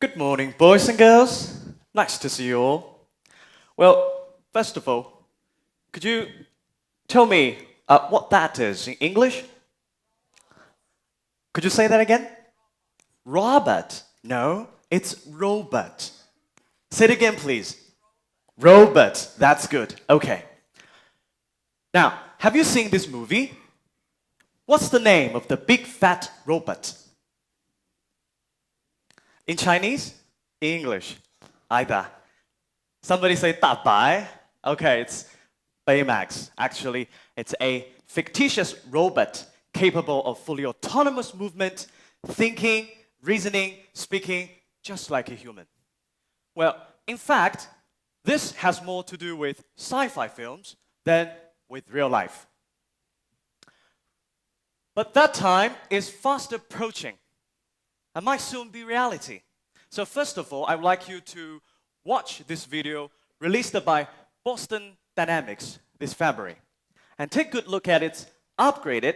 Good morning, boys and girls. Nice to see you all. Well, first of all, could you tell me what that is in English? Could you say that again? Robot. No, it's robot. Say it again, please. Robot. That's good. Okay. Now, have you seen this movie? What's the name of the big fat robot? In Chinese? In English? Either. Somebody say 大白. Okay, it's Baymax. Actually, it's a fictitious robot capable of fully autonomous movement, thinking, reasoning, speaking, just like a human. Well, in fact, this has more to do with sci-fi films than with real life. But that time is fast approaching and might soon be reality. So first of all, I would like you to watch this video released by Boston Dynamics this February and take a good look at its upgraded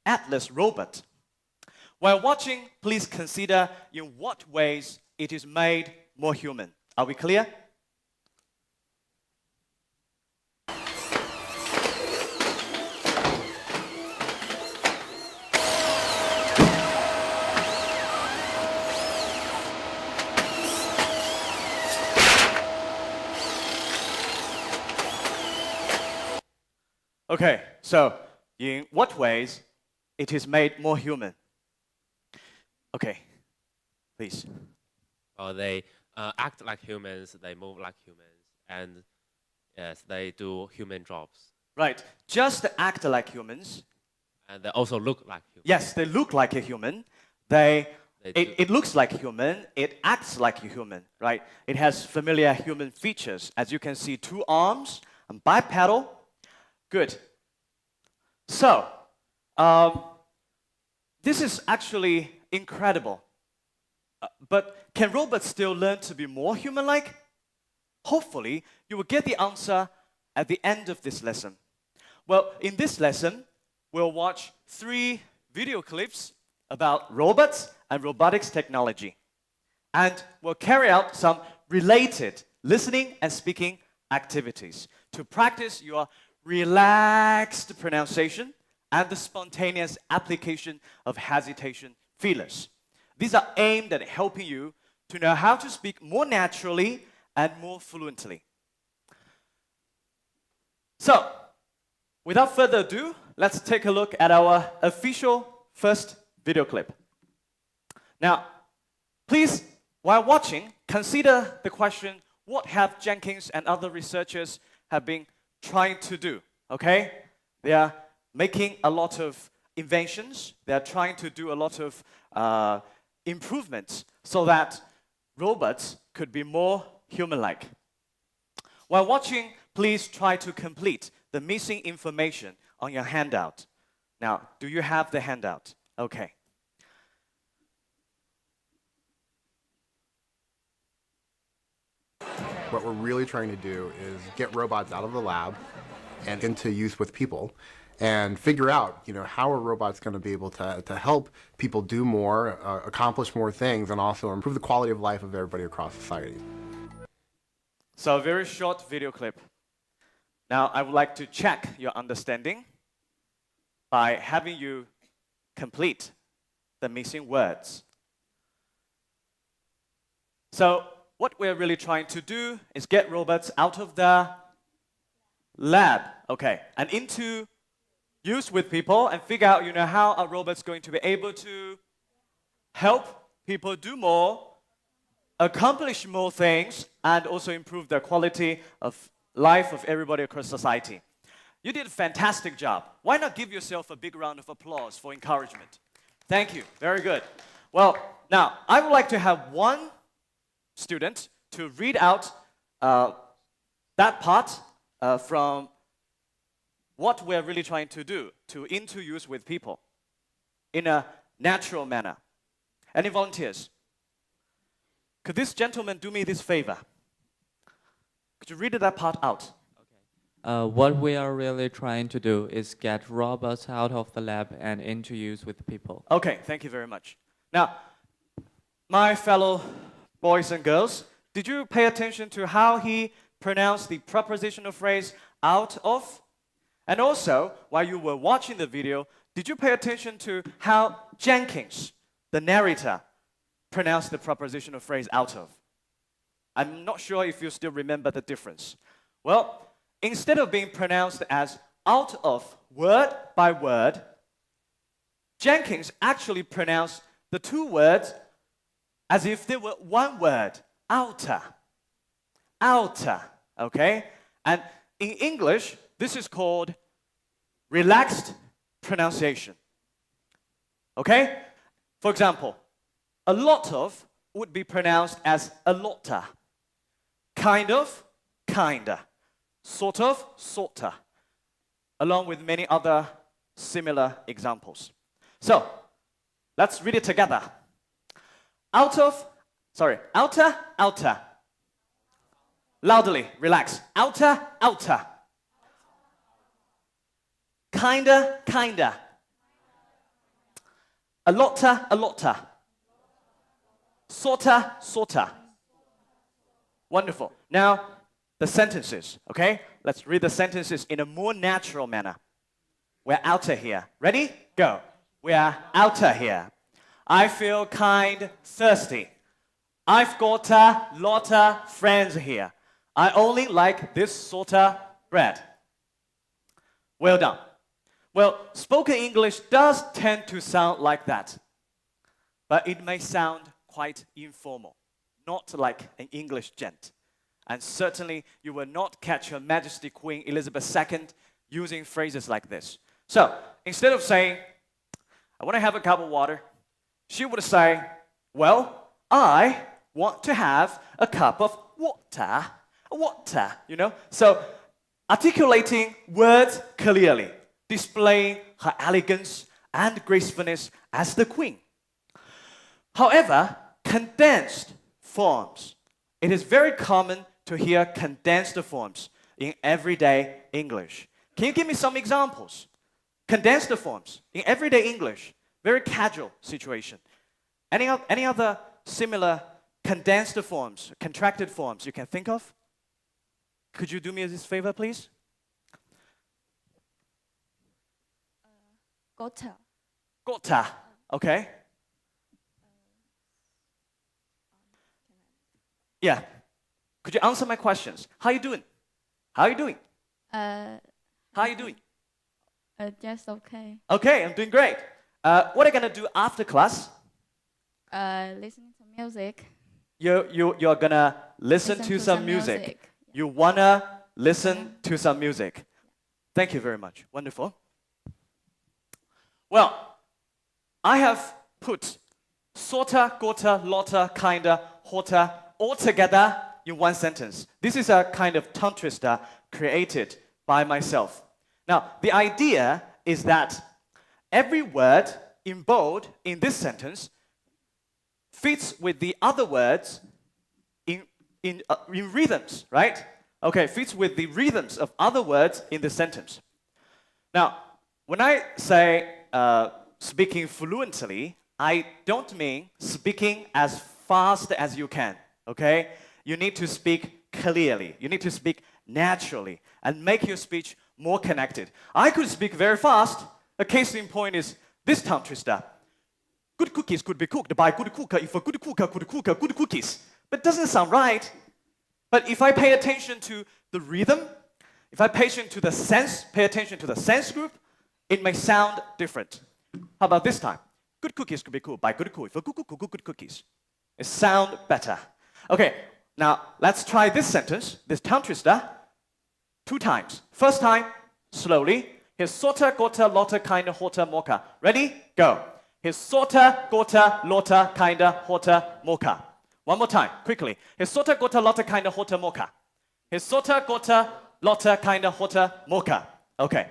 Atlas robot. While watching, please consider in what ways it is made more human. Are we clear? Okay, so in what ways it is made more human? Okay, please. They act like humans, they move like humans, and yes, they do human jobs. Right, just act like humans. And they also look like humans. Yes, they look like a human. It looks like a human. It acts like a human, right? It has familiar human features. As you can see, 2 arms and bipedal. Good. So, this is actually incredible. But can robots still learn to be more human-like? Hopefully, you will get the answer at the end of this lesson. Well, in this lesson, we'll watch 3 video clips about robots and robotics technology. And we'll carry out some related listening and speaking activities to practice your relaxed pronunciation and the spontaneous application of hesitation feelers. These are aimed at helping you to know how to speak more naturally and more fluently. So, without further ado, let's take a look at our official first video clip. Now, please, while watching, consider the question, what have Jenkins and other researchers have been trying to do, okay? They are making a lot of inventions. They are trying to do a lot of improvements so that robots could be more human-like. While watching, please try to complete the missing information on your handout. Now, do you have the handout? Okay. What we're really trying to do is get robots out of the lab and into use with people and figure out, how are robots going to be able to help people do more, accomplish more things, and also improve the quality of life of everybody across society. So a very short video clip. Now, I would like to check your understanding by having you complete the missing words. So, what we're really trying to do is get robots out of the lab, okay, and into use with people and figure out, how a robot's going to be able to help people do more, accomplish more things, and also improve the quality of life of everybody across society. You did a fantastic job. Why not give yourself a big round of applause for encouragement? Thank you. Very good. Well, now, I would like to have one student to read out that part from what we're really trying to do to into use with people in a natural manner. Any volunteers? Could this gentleman do me this favor? Could you read that part out? What we are really trying to do is get robots out of the lab and into use with people. Okay, thank you very much. Now, my fellow boys and girls, did you pay attention to how he pronounced the prepositional phrase out of? And also, while you were watching the video, did you pay attention to how Jenkins, the narrator, pronounced the prepositional phrase out of? I'm not sure if you still remember the difference. Well, instead of being pronounced as out of word by word, Jenkins actually pronounced the two words as if they were one word, outer. Outer, okay? And in English, this is called relaxed pronunciation. Okay? For example, a lot of would be pronounced as a lotta. Kind of, kinda. Sort of, sorta. Along with many other similar examples. So, let's read it together. Outer, outer. Loudly, relax. Outer, outer. Kinda. A lotta. Sorta. Wonderful. Now, the sentences, okay? Let's read the sentences in a more natural manner. We're outer here. Ready? Go. We are outer here. I feel kind, thirsty. I've got a lot of friends here. I only like this sort of bread. Well done. Well, spoken English does tend to sound like that. But it may sound quite informal. Not like an English gent. And certainly you will not catch Her Majesty Queen Elizabeth II using phrases like this. So, instead of saying, I want to have a cup of water, she would say, well, I want to have a cup of water. Water, you know? So, articulating words clearly, displaying her elegance and gracefulness as the queen. However, condensed forms. It is very common to hear condensed forms in everyday English. Can you give me some examples? Condensed forms in everyday English, very casual situation. Any other similar condensed forms, contracted forms you can think of? Could you do me this favor, please? Gotta. Okay. Yeah. Could you answer my questions? How are you doing? How are you doing? How are you doing? Just okay. Okay, I'm doing great. What are you gonna do after class? Listening to music. You're gonna listen to some music. You wanna listen to some music. Thank you very much. Wonderful. Well, I have put sorta, gotta, lotta, kinda, horta all together in one sentence. This is a kind of tongue twister created by myself. Now, the idea is that every word in bold in this sentence fits with the other words in rhythms, right? Okay, fits with the rhythms of other words in the sentence. Now, when I say speaking fluently, I don't mean speaking as fast as you can, okay? You need to speak clearly. You need to speak naturally and make your speech more connected. I could speak very fast. A case in point is this tongue twister. Good cookies could be cooked by good cooker if a good cooker could cook good cookies. But it doesn't sound right. But if I pay attention to the rhythm, if I pay attention to the sense group, it may sound different. How about this time? Good cookies could be cooked by good cook if a good cook cook good cookies. It sounds better. Okay, now let's try this sentence, this tongue twister, 2 times. First time, slowly. Here's sorta, gotta, lotta, kinda, horta, mocha. Ready? Go. Here's sorta, gotta, lotta, kinda, horta, mocha. One more time, quickly. Here's sorta, gotta, lotta, kinda, horta, mocha. Here's sorta, gotta, lotta, kinda, horta, mocha. Okay.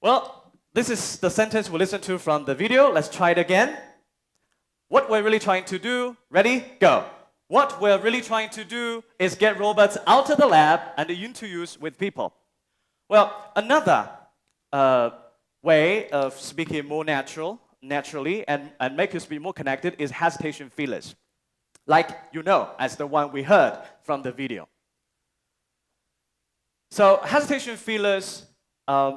Well, this is the sentence we listened to from the video. Let's try it again. What we're really trying to do, ready? Go. What we're really trying to do is get robots out of the lab and into use with people. Well, another way of speaking more naturally and make you speak more connected is hesitation feelers. like you know, as the one we heard from the video. So hesitation feelers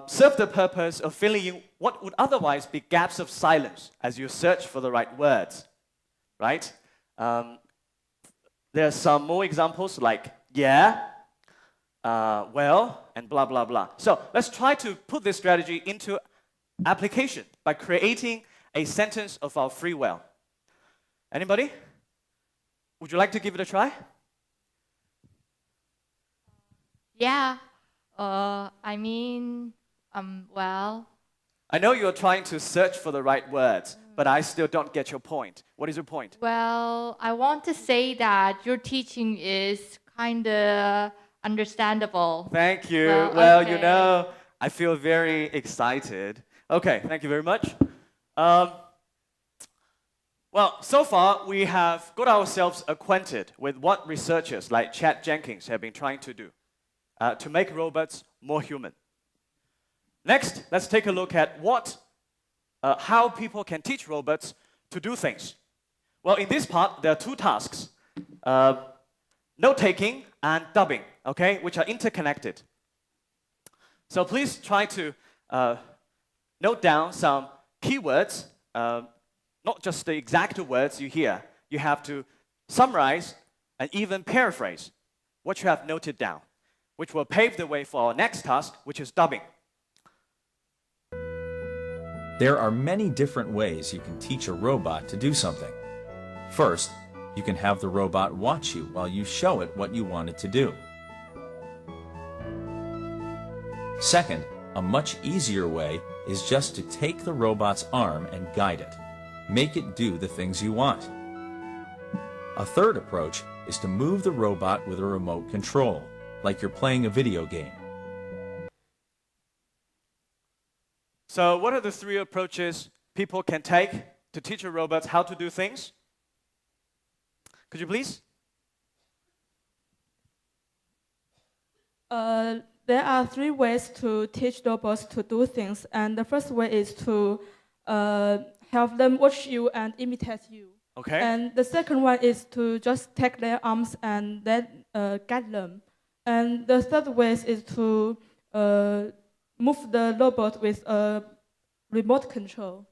serve the purpose of filling in what would otherwise be gaps of silence as you search for the right words, right? There are some more examples like yeah, well, and blah, blah, blah. So let's try to put this strategy into application by creating a sentence of our free will. Anybody? Would you like to give it a try? Yeah. I mean, well, I know you're trying to search for the right words, but I still don't get your point. What is your point? well, I want to say that your teaching is kind of understandable. Thank you. Well, Well, okay. you know, I feel very excited. Okay, thank you very much. Well, so far we have got ourselves acquainted with what researchers like Chad Jenkins have been trying to do to make robots more human. Next, let's take a look at how people can teach robots to do things. Well, in this part, there are two tasks, note-taking and dubbing, okay, which are interconnected. So please try to note down some keywords, not just the exact words you hear. You have to summarize and even paraphrase what you have noted down, which will pave the way for our next task, which is dubbing. There are many different ways you can teach a robot to do something. First, you can have the robot watch you while you show it what you want it to do. Second, a much easier way is just to take the robot's arm and guide it. Make it do the things you want. A third approach is to move the robot with a remote control, like you're playing a video game. So what are the three approaches people can take to teach a robot how to do things? Could you please? There are three ways to teach robots to do things, and the first way is to have them watch you and imitate you. Okay. And the second one is to just take their arms and then guide them. And the third way is to move the robot with a remote control.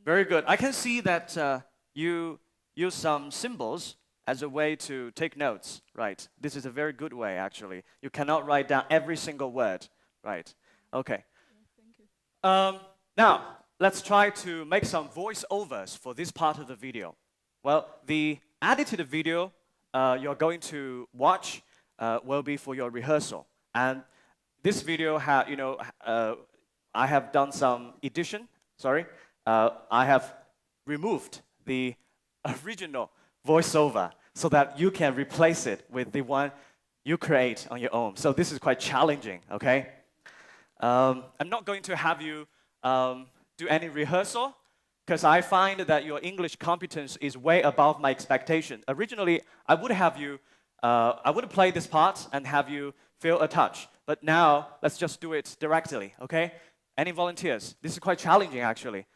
Very good. I can see that you use some symbols as a way to take notes, right? This is a very good way, actually. You cannot write down every single word, right? Okay. Thank you. Now, let's try to make some voiceovers for this part of the video. Well, the edited video you're going to watch will be for your rehearsal. And this video, I have done some edition, I have removed the original voiceover so that you can replace it with the one you create on your own. So this is quite challenging, okay? I'm not going to have you do any rehearsal because I find that your English competence is way above my expectation. Originally, I would play this part and have you feel a touch. But now, let's just do it directly, okay? Any volunteers? This is quite challenging, actually,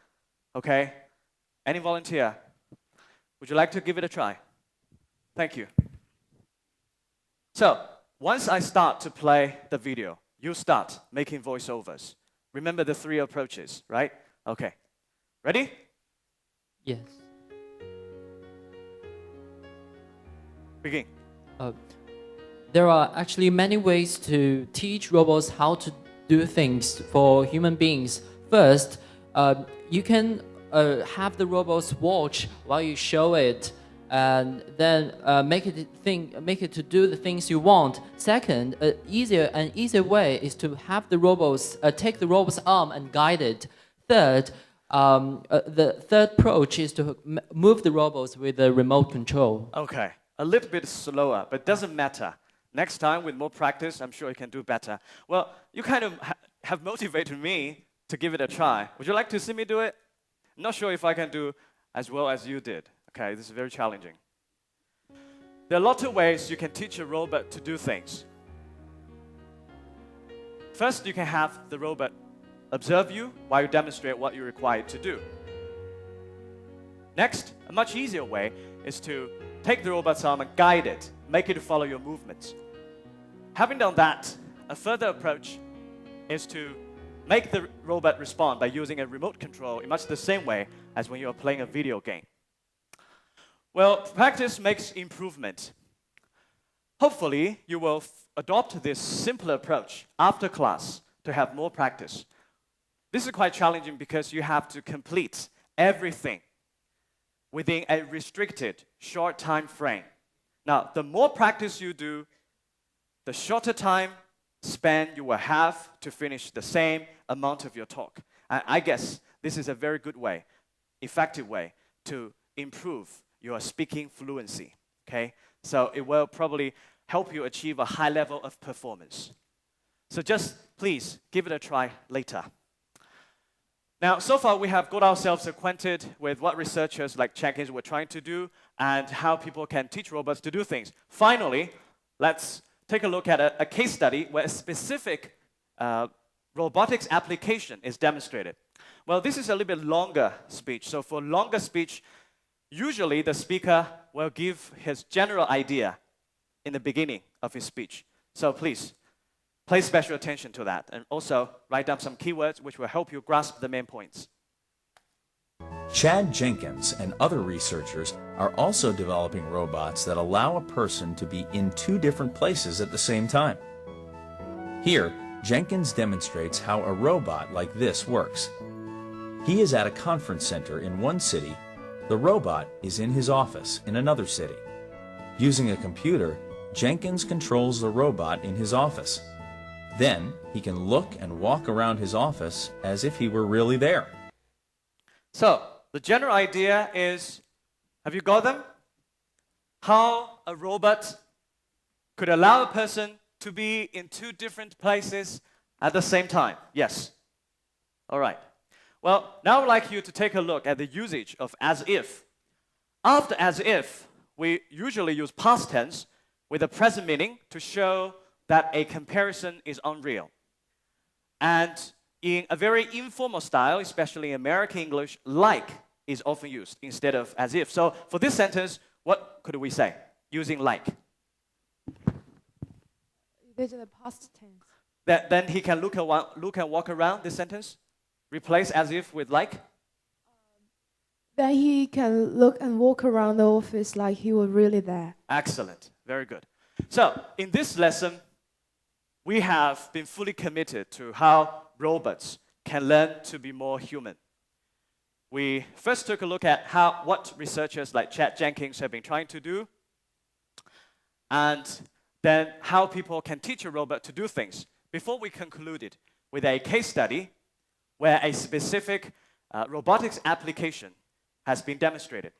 okay? Any volunteer? Would you like to give it a try? Thank you. So, once I start to play the video, you start making voiceovers. Remember the three approaches, right? Okay. Ready? Yes. Begin. There are actually many ways to teach robots how to do things for human beings. First, you can have the robots watch while you show it, and then make it to do the things you want. Second, an easier way is to have the robots take the robot's arm and guide it. Third, the third approach is to move the robots with a remote control. Okay. A little bit slower, but doesn't matter. Next time, with more practice, I'm sure you can do better. Well, you kind of have motivated me to give it a try. Would you like to see me do it? I'm not sure if I can do as well as you did. Okay, this is very challenging. There are lots of ways you can teach a robot to do things. First, you can have the robot observe you while you demonstrate what you require it to do. Next, a much easier way is to take the robot's arm and guide it, make it follow your movements. Having done that, a further approach is to make the robot respond by using a remote control in much the same way as when you are playing a video game. Well, practice makes improvement. Hopefully, you will adopt this simpler approach after class to have more practice. This is quite challenging because you have to complete everything within a restricted, short time frame. Now, the more practice you do, the shorter time span you will have to finish the same amount of your talk. And I guess this is a very good way, effective way to improve your speaking fluency, okay? So it will probably help you achieve a high level of performance. So just please give it a try later. Now, so far we have got ourselves acquainted with what researchers like Jenkins were trying to do and how people can teach robots to do things. Finally, let's take a look at a case study where a specific robotics application is demonstrated. Well, this is a little bit longer speech. So for longer speech, usually the speaker will give his general idea in the beginning of his speech. So please, pay special attention to that. And also write down some keywords which will help you grasp the main points. Chad Jenkins and other researchers are also developing robots that allow a person to be in two different places at the same time. Here, Jenkins demonstrates how a robot like this works. He is at a conference center in one city. The robot is in his office in another city. Using a computer, Jenkins controls the robot in his office. Then, he can look and walk around his office as if he were really there. So, the general idea is, have you got them? How a robot could allow a person to be in two different places at the same time. Yes. All right. Well, now I'd like you to take a look at the usage of as if. After as if, we usually use past tense with a present meaning to show that a comparison is unreal. And in a very informal style, especially in American English, like is often used instead of as if. So for this sentence, what could we say using like? This is the past tense. Then he can look and walk around this sentence? Replace as if with like? Then he can look and walk around the office like he were really there. Excellent. Very good. So in this lesson, we have been fully committed to how robots can learn to be more human. We first took a look at what researchers like Chad Jenkins have been trying to do, and then how people can teach a robot to do things, before we concluded with a case study where a specific robotics application has been demonstrated.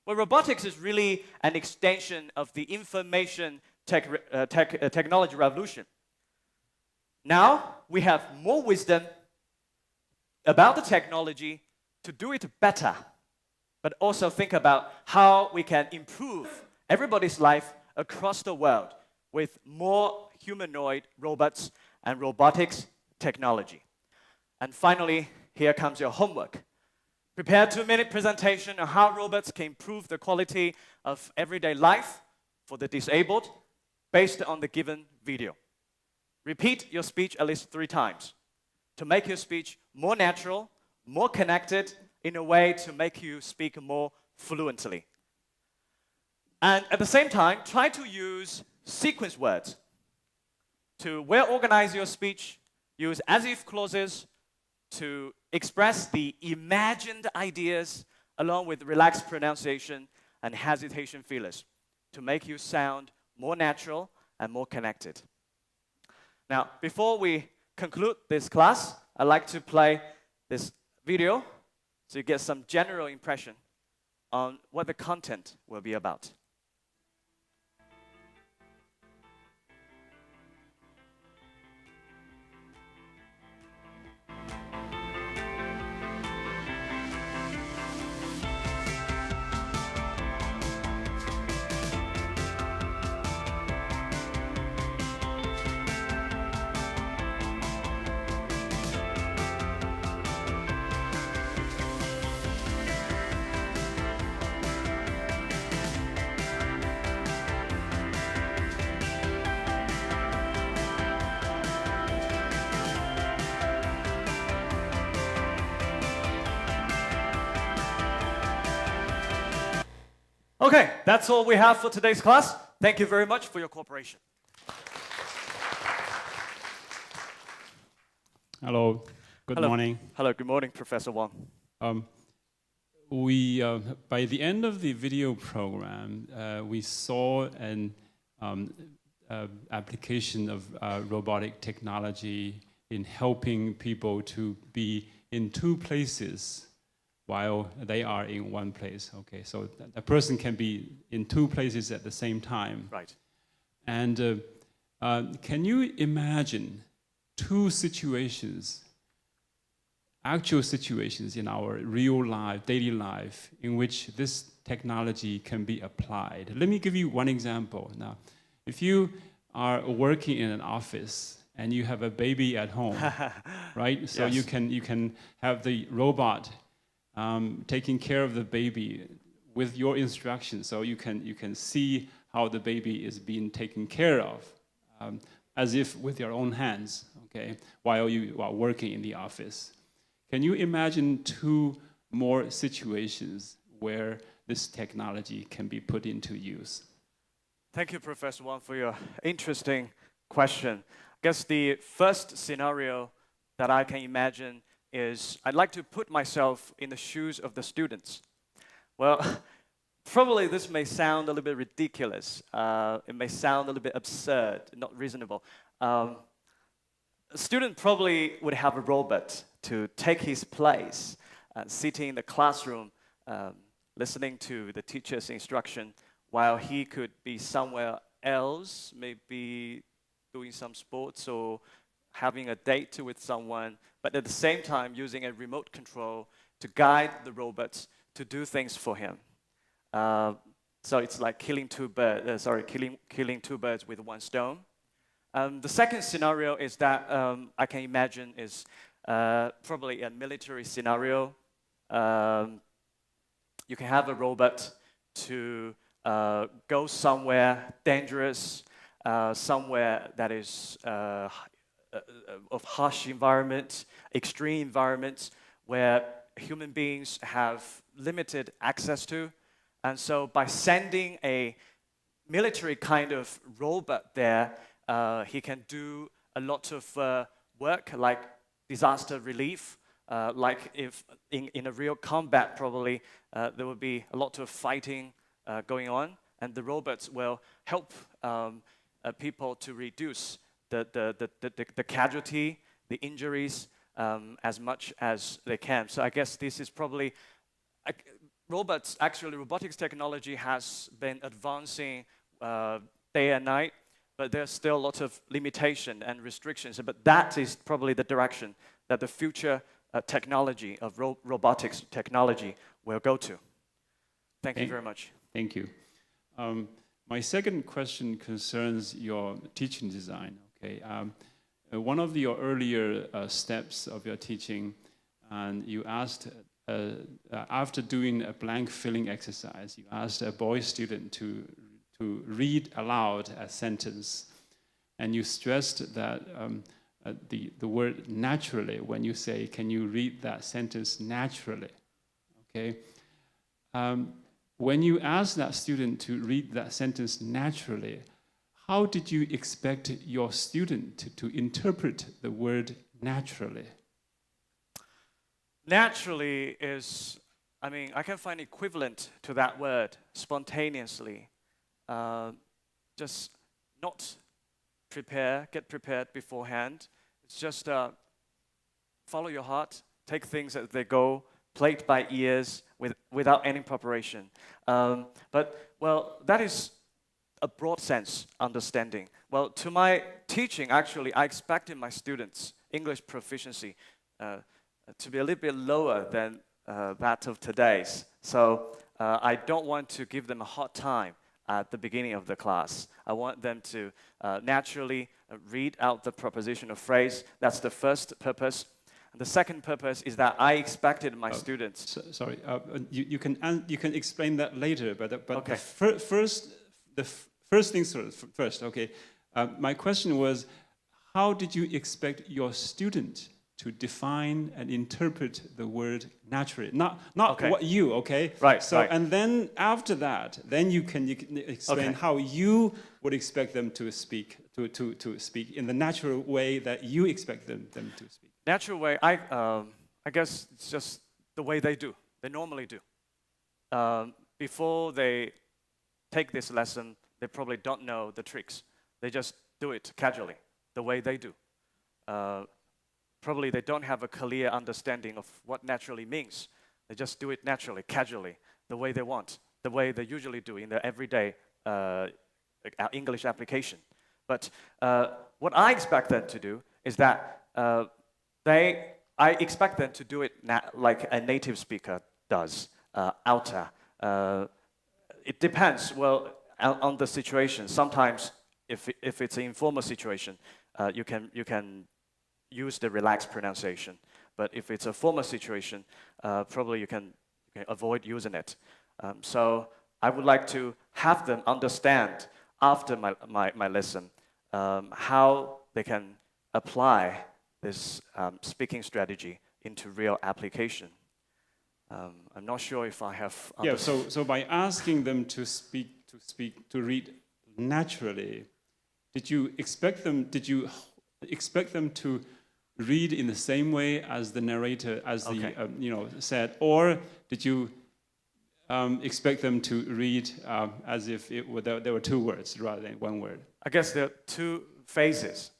Well, robotics is really an extension of the information technology revolution. Now, we have more wisdom about the technology to do it better, but also think about how we can improve everybody's life across the world with more humanoid robots and robotics technology. And finally, here comes your homework. Prepare a 2-minute presentation on how robots can improve the quality of everyday life for the disabled based on the given video. Repeat your speech at least 3 times to make your speech more natural, more connected, in a way to make you speak more fluently. And at the same time, try to use sequence words to well organize your speech. Use as-if clauses to express the imagined ideas along with relaxed pronunciation and hesitation fillers to make you sound more natural and more connected. Now, before we conclude this class, I'd like to play this video so you get some general impression on what the content will be about. Okay, that's all we have for today's class. Thank you very much for your cooperation. Hello, good Hello. morning. Hello, good morning, Professor Wang. By the end of the video program, we saw an application of robotic technology in helping people to be in two places while they are in one place. Okay, so a person can be in two places at the same time. Right. And can you imagine two situations, actual situations in our real life, daily life, in which this technology can be applied? Let me give you one example. Now, if you are working in an office and you have a baby at home, right? So Yes. you can have the robot taking care of the baby with your instructions, so you can see how the baby is being taken care of, as if with your own hands, okay, while you are working in the office. Can you imagine two more situations where this technology can be put into use? Thank you, Professor Wang, for your interesting question. I guess the first scenario that I can imagine is I'd like to put myself in the shoes of the students. Well, probably this may sound a little bit ridiculous. It may sound a little bit absurd, not reasonable. A student probably would have a robot to take his place, sitting in the classroom, listening to the teacher's instruction, while he could be somewhere else, maybe doing some sports or having a date with someone, but at the same time using a remote control to guide the robots to do things for him. So it's like killing two birds with one stone. The second scenario is that I can imagine is probably a military scenario. You can have a robot to go somewhere dangerous, somewhere that is of harsh environment, extreme environments where human beings have limited access to. And so by sending a military kind of robot there, he can do a lot of work like disaster relief, like if in a real combat probably there will be a lot of fighting going on, and the robots will help people to reduce the casualty, the injuries as much as they can. So I guess this is probably, robotics technology has been advancing day and night, but there's still a lot of limitation and restrictions. But that is probably the direction that the future technology of robotics technology will go to. Thank you very much. Thank you. My second question concerns your teaching design. Okay, one of your earlier steps of your teaching, and you asked, after doing a blank filling exercise, you asked a boy student to read aloud a sentence, and you stressed that the word naturally, when you say, can you read that sentence naturally? Okay. When you asked that student to read that sentence naturally, how did you expect your student to interpret the word naturally? Naturally is, I can find equivalent to that word, spontaneously. Just not get prepared beforehand. It's just follow your heart, take things as they go, play it by ears without any preparation. Well, that is a broad sense understanding. Well, to my teaching, actually, I expected my students' English proficiency to be a little bit lower than that of today's. So I don't want to give them a hard time at the beginning of the class. I want them to naturally read out the preposition or phrase. That's the first purpose. The second purpose is that I expected my students. Sorry, you can explain that later, but okay. The first things first. Okay, my question was, how did you expect your student to define and interpret the word naturally, not Okay. what you, okay? Right, So, right. and then after that, then you can explain Okay. how you would expect them to speak, to speak in the natural way that you expect them to speak. Natural way, I guess it's just the way they do. They normally do. Before they take this lesson, they probably don't know the tricks. They just do it casually, the way they do. Probably they don't have a clear understanding of what naturally means. They just do it naturally, casually, the way they want, the way they usually do in their everyday English application. But what I expect them to do is that I expect them to do it like a native speaker does, outer. It depends, well, on the situation. Sometimes, if it's an informal situation, you can use the relaxed pronunciation. But if it's a formal situation, probably you can avoid using it. So I would like to have them understand after my lesson how they can apply this speaking strategy into real application. I'm not sure if I have Yeah, so by asking them to read naturally, did you expect them to read in the same way as the narrator, as Okay. the said, or did you expect them to read as if there were two words rather than one word? I guess there are two phases.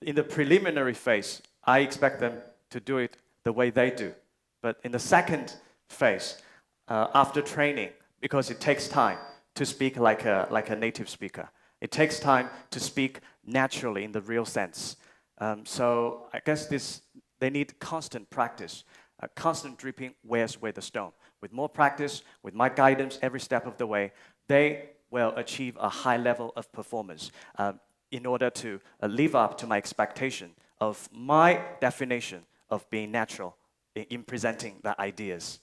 In the preliminary phase, I expect them to do it the way they do. But in the second phase, after training, because it takes time to speak like a native speaker, it takes time to speak naturally in the real sense. So I guess they need constant practice. Constant dripping wears away the stone. With more practice, with my guidance every step of the way, they will achieve a high level of performance in order to live up to my expectation of my definition of being natural in presenting the ideas.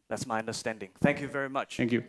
That's my understanding. Thank you very much. Thank you.